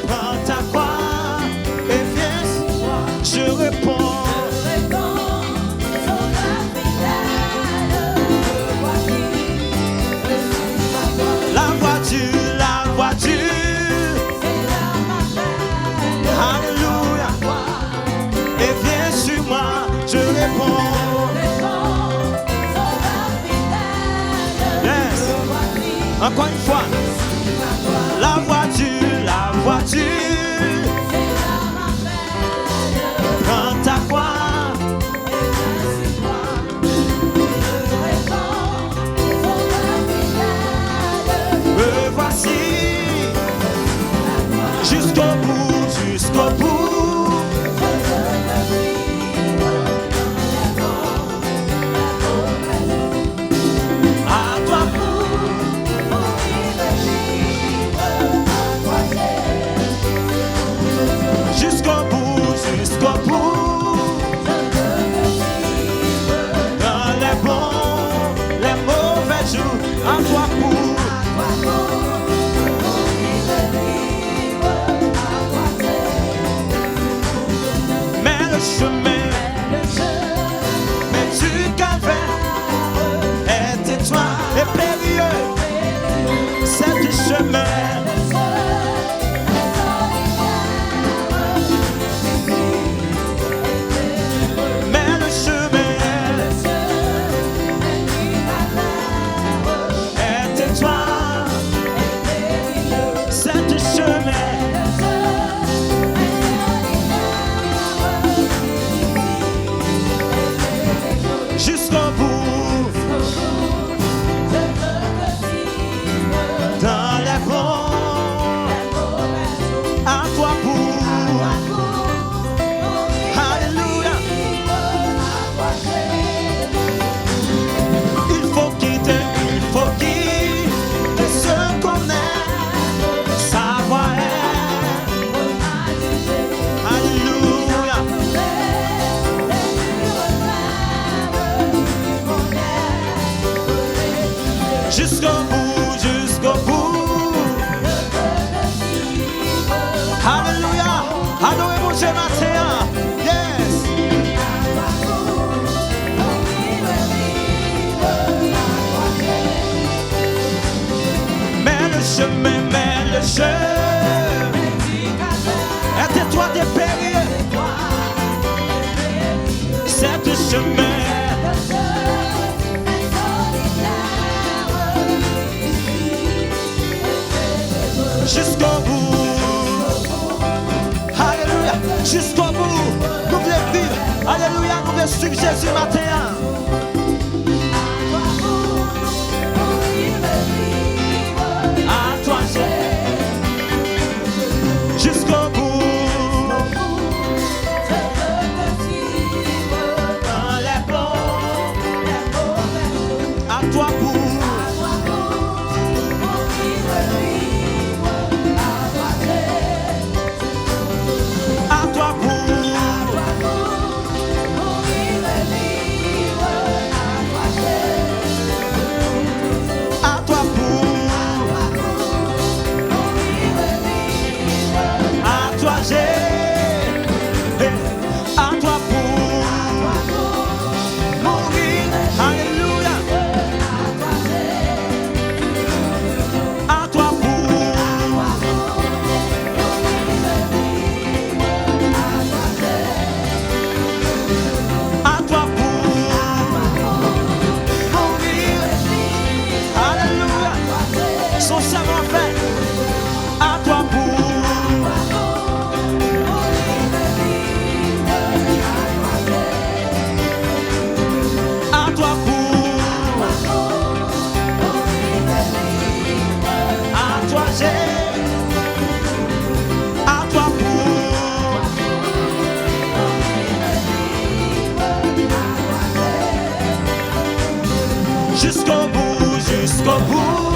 Prends ta croix et viens. Je réponds. La voiture. Alléluia. Et viens sur moi, je réponds. Yes. Encore une fois. La voiture. Prends ta croix. Me voici. Jusqu'au bout, jusqu'au bout. À toi jusqu'au bout, jusqu'au bout. Dans les bons, les mauvais jours, à toi pour. Mais le chemin, mais tu calvaire est étroit et périlleux. C'est du chemin. Mais le chemin est étroit. C'est du chemin. Jusqu'au bout, dans les bons, à toi pour. Alléluia. Il faut quitter ce qu'on aime, savoir. Alléluia. Jusqu'au bout, jusqu'au bout. Alléluia. Adorez mon Dieu matin. Yes. Mais le chemin est étroit et périlleux. C'est le chemin. Jusqu'au bout. Alléluia. Jusqu'au bout. Nous voulons vivre. Alléluia. Nous voulons suivre Jésus matin. À toi, jusqu'au bout. Dans les bons. À toi pour. À toi pour. jusqu'au bout, jusqu'au bout.